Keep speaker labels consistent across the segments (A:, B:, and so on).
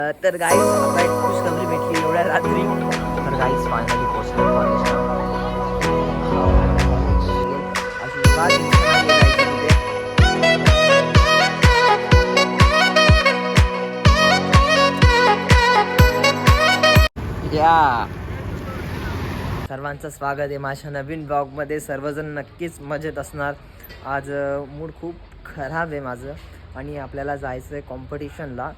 A: तर गाईस आता एक खुशखबरी भेटली एवढ्या रात्री. तर गाईस फायनली पोहोचलो कॉलेजला. अशी बात या सर्वांचं स्वागत आहे माझ्या नवीन ब्लॉगमध्ये. सर्वजण नक्कीच मजेत असणार. आज मूड खूप खराब आहे माझं आणि आपल्याला जायचं आहे कॉम्पिटिशनला.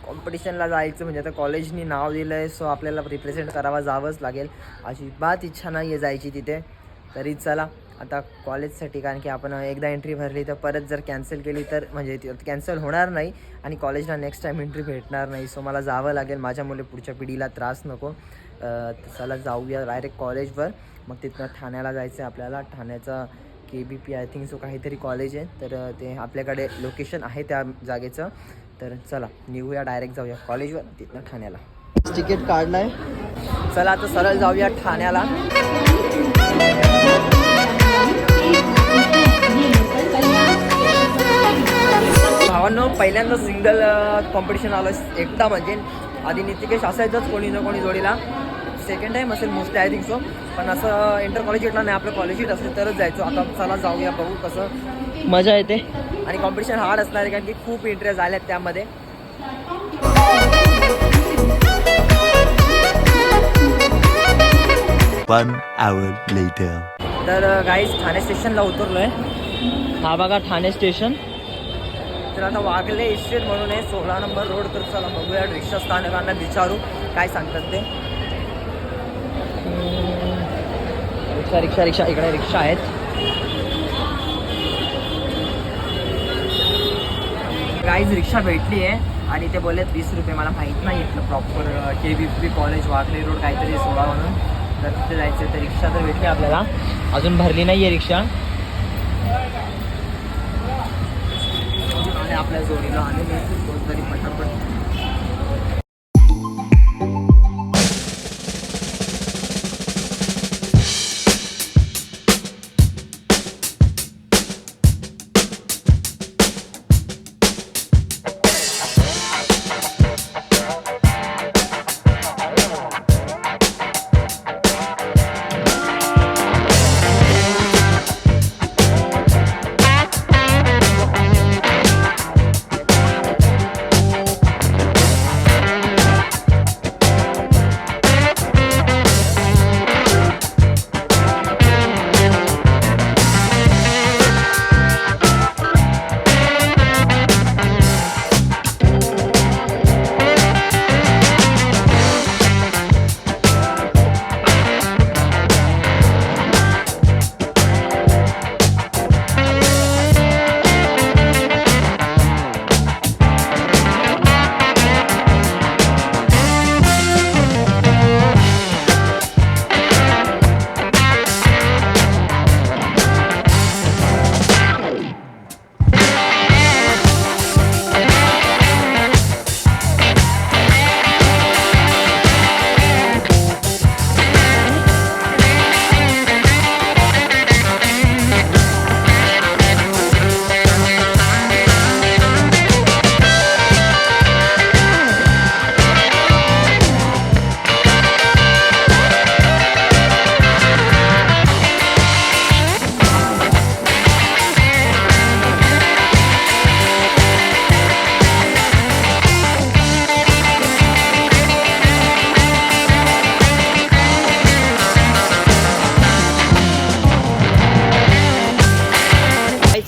A: कॉम्पिटिशनला जायचं म्हणजे आता कॉलेजनी नाव दिलं आहे, सो आपल्याला रिप्रेझेंट करावा जावंच लागेल. अजिबात इच्छा नाही आहे जायची तिथे, तरी चला आता कॉलेजसाठी. कारण की आपण एकदा एंट्री भरली तर परत जर कॅन्सल केली तर म्हणजे ती कॅन्सल होणार नाही आणि कॉलेजला नेक्स्ट टाईम एंट्री भेटणार नाही. सो मला जावं लागेल, माझ्यामुळे पुढच्या पिढीला त्रास नको. चला जाऊया डायरेक्ट कॉलेजवर. मग तिथनं ठाण्याला जायचं आहे आपल्याला. ठाण्याचा KBP आय थिंक सो काहीतरी कॉलेज आहे, तर ते आपल्याकडे लोकेशन आहे त्या जागेचं. तर चला निघूया, डायरेक्ट जाऊया कॉलेजवर, तिथनं ठाण्याला. तिकीट काढलं आहे, चला आता सरळ जाऊया ठाण्याला. भावांनो पहिल्यांदा सिंगल कॉम्पिटिशन आलं एकटा, म्हणजे आधी नितिकेश असायचंच कोणी ना कोणी जोडीला. सेकंड टाईम असेल मोस्टली आय थिंक सो, पण असं इंटर कॉलेज येतला नाही, आपलं कॉलेज असेल तरच जायचो. आता चला जाऊया, बघू कसं मजा येते. आणि कॉम्पिटिशन हार्ड असणार आहे कारण की खूप इंटरेस्ट आले आहेत त्यामध्ये. तर गाईज ठाणे स्टेशनला उतरलो आहे. हा बघा ठाणे स्टेशन. तर आता वागले इस्टेट म्हणून आहे 16 नंबर रोड. तर चला बघूया रिक्षा स्थानकांना विचारू काय सांगतात ते. रिक्षा रिक्षा रिक्षा इकडे रिक्षा आहेत. गाईज रिक्षा भेटली आहे आणि ते बोललेत 20 रुपये. मला माहीत नाही इथलं प्रॉपर KBP कॉलेज वागले रोड काहीतरी 16 म्हणून. तर तिथे जायचं. तर रिक्षा तर भेटली आपल्याला, अजून भरली नाही आहे रिक्षा. आणि आपल्या जोडीला आलेले तरी पटापट.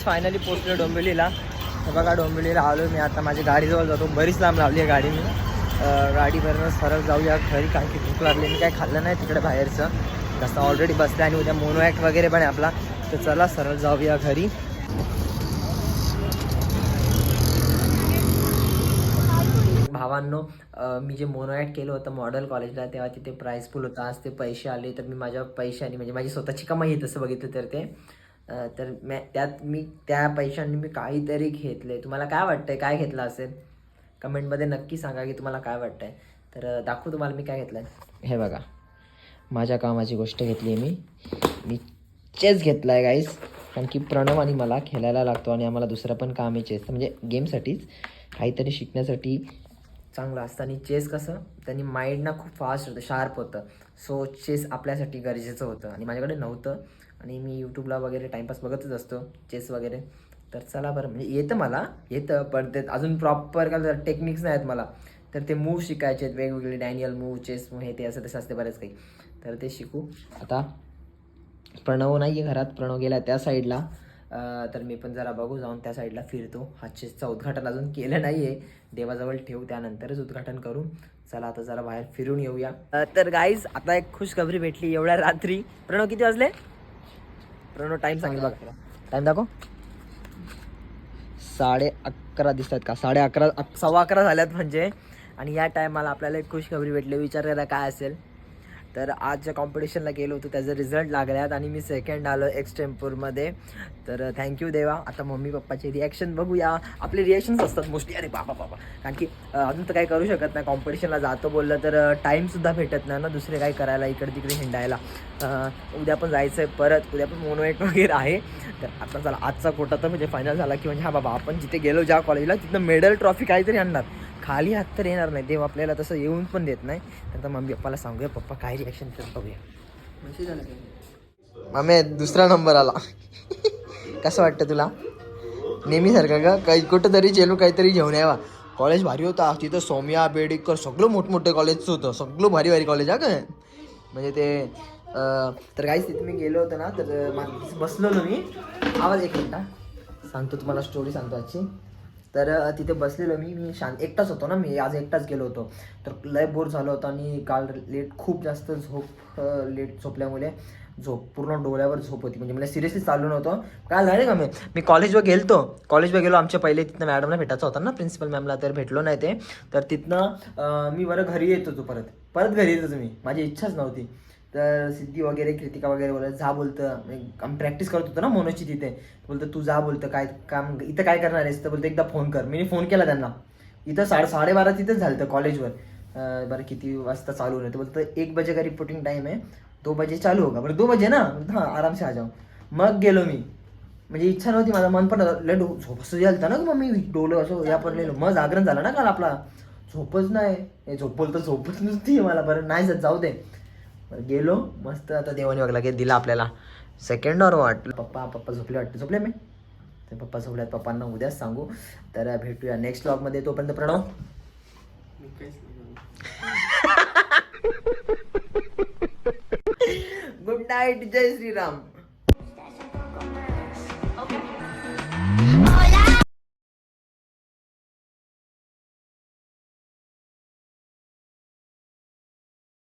A: फायनली पोचलो डोंबिवलीला. बघा डोंबिवलीला आलो मी आता. माझी गाडीजवळ जातो, बरीच लांब लावली आहे गाडी मी. गाडीवरनं सरळ जाऊया घरी, कारण की भूक लागली. मी काय खाल्लं नाही तिकडे बाहेरचं, जास्त ऑलरेडी बसले आणि उद्या मोनो ॲक्ट वगैरे पण आहे आपला. तर चला सरळ जाऊया घरी. भावांनो मी जे मोनो ॲक्ट केलं होतं मॉडेल कॉलेजला तेव्हा तिथे प्राईस फुल होता. आज ते पैसे आले, तर मी माझ्या पैशाने म्हणजे माझी स्वतःची कमाई आहे तसं बघितलं तर ते. तर मी त्या पैशांनी मी काहीतरी घेतले. तुम्हाला काय वाटतंय काय घेतलं असेल कमेंटमध्ये नक्की सांगा की तुम्हाला काय वाटतंय. तर दाखवू तुम्हाला मी काय घेतलं आहे. हे बघा, माझ्या कामाची गोष्ट घेतली आहे मी चेस घेतला आहे गाईस. कारण की प्रणव आणि मला खेळायला लागतो आणि आम्हाला दुसरं पण काम आहे चेस, म्हणजे गेमसाठीच काहीतरी शिकण्यासाठी चांगलं असतं. आणि चेस कसं त्यांनी माइंड ना खूप फास्ट होतं, शार्प होतं. सो चेस आपल्यासाठी गरजेचं होतं आणि माझ्याकडे नव्हतं. आणि मी यूट्यूबला वगैरे टाईमपास बघतच असतो चेस वगैरे. तर चला बरं, म्हणजे येतं मला, येतं, पण ते अजून प्रॉपर काय टेक्निक्स नाही आहेत मला. तर ते मूव शिकायचे आहेत वेगवेगळे, डॅनियल मूव, चेस मूव, हे ते असं तसं असते बरेच काही. तर ते शिकू. आता प्रणव नाही आहे घरात, प्रणव गेला त्या साईडला. तर मी पण जरा बघू, जाऊन त्या साईडला फिरतो. हा चेसचं उद्घाटन अजून केलं नाही आहे, देवाजवळ ठेवू, त्यानंतरच उद्घाटन करू. चला आता जरा बाहेर फिरून येऊया. तर गाईज आता एक खुशखबरी भेटली एवढ्या रात्री. प्रणव किती वाजले? प्रणव टाईम सांगेल बघा, टाईम दाखव. 11:30 दिसत आहेत का? 11:30, 11:15 झाल्यात म्हणजे. आणि या टायमाला आपल्याला एक खुशखबरी भेटली. विचार करा काय असेल. तर आज ज्या कॉम्पिटिशनला गेलो होतो त्याचा रिझल्ट लागल्यात आणि मी सेकंड आलो एक्सटेम्पोरमध्ये. तर थँक्यू देवा. आता मम्मी पप्पाचे रिॲक्शन बघूया. आपले रिॲक्शन्स असतात मोस्टली, अरे बाबा बाबा, कारण की अजून तर काही करू शकत नाही. कॉम्पिटिशनला जातो बोललं तर टाईमसुद्धा भेटत नाही ना दुसरे काही करायला, इकडे तिकडे हिंडायला. उद्या पण जायचं आहे परत, उद्या पण मोनोएट वगैरे आहे. तर आता चला, आजचा कोटा तर म्हणजे फायनल झाला की म्हणजे हा बाबा आपण जिथे गेलो ज्या कॉलेजला तिथं मेडल ट्रॉफी काहीतरी आणणार, खाली हात तर येणार नाही. देव आपल्याला तसं येऊन पण देत नाही. तर मम्मी पप्पाला सांगूया, पप्पा काय रिॲक्शन तर बघूया. मम्मी दुसरा नंबर आला. कसं वाटतं तुला? नेहमीसारखं का काही कुठं तरी चेलो काहीतरी घेऊन यावा. कॉलेज भारी होता तिथं, सौम्या बेडेकर सगळं मोठमोठं कॉलेजचं होतं, सगळं भारी भारी कॉलेज हा काय. म्हणजे ते तर काहीच तिथे मी गेलो होतो ना, तर बसलो ना मी. आवाज एक मिनिट सांगतो तुम्हाला, स्टोरी सांगतो आजची. तर तिथे बसलेलो मी शांत एकटाच होतो ना, मी आज एकटाच गेलो होतो. तर लय बोर झालं होतं आणि काल लेट खूप जास्त लेट झोपल्यामुळे पूर्ण डोळ्यावर झोप होती. म्हणजे मला सिरियसली चालू नव्हतं. काय झालं का मी कॉलेजवर गेलो. आमच्या पहिले तिथनं मॅडमला भेटायचं होता ना, प्रिन्सिपल मॅमला, तर भेटलो नाही ते. तर तिथनं मी बरं घरी येत होतो, परत घरी येत होतो मी, माझी इच्छाच नव्हती. तर सिद्धी वगैरे कृतिका वगैरे बोलत जा, बोलतं आम्ही प्रॅक्टिस करत होतो ना मोनोची तिथे. बोलतं तू जा, बोलतं काय काम इथं काय करणार आहेस, तर बोलतं एकदा फोन कर. मी फोन केला त्यांना. इथं 12:30 तिथंच झालं होतं कॉलेजवर. बरं किती वाजता चालू होतं, बोलतं 1 बजे का रिपोर्टिंग टाईम आहे, 2 बजे चालू होगा. बरं 2 बजे ना, हां आराम से आ जाओ. मग गेलो मी. म्हणजे इच्छा नव्हती, माझं मन पण लय झोप असं झालं ना, मग मी डोलं असं या पडलेलो. मग जागरण झालं ना काल आपला, झोपच नाही. झोप बोलतं झोपच नसती मला. बरं नाही जाऊ दे. गेलो मस्त. आता देवाने बघला की दिला आपल्याला सेकंड और वाट. पप्पा झोपले वाटते, झोपले मी. तर पप्पा झोपल्यात, पप्पांना उद्याच सांगू. तर भेटूया नेक्स्ट व्लॉगमध्ये. तोपर्यंत प्रणव गुड नाईट, जय श्रीराम.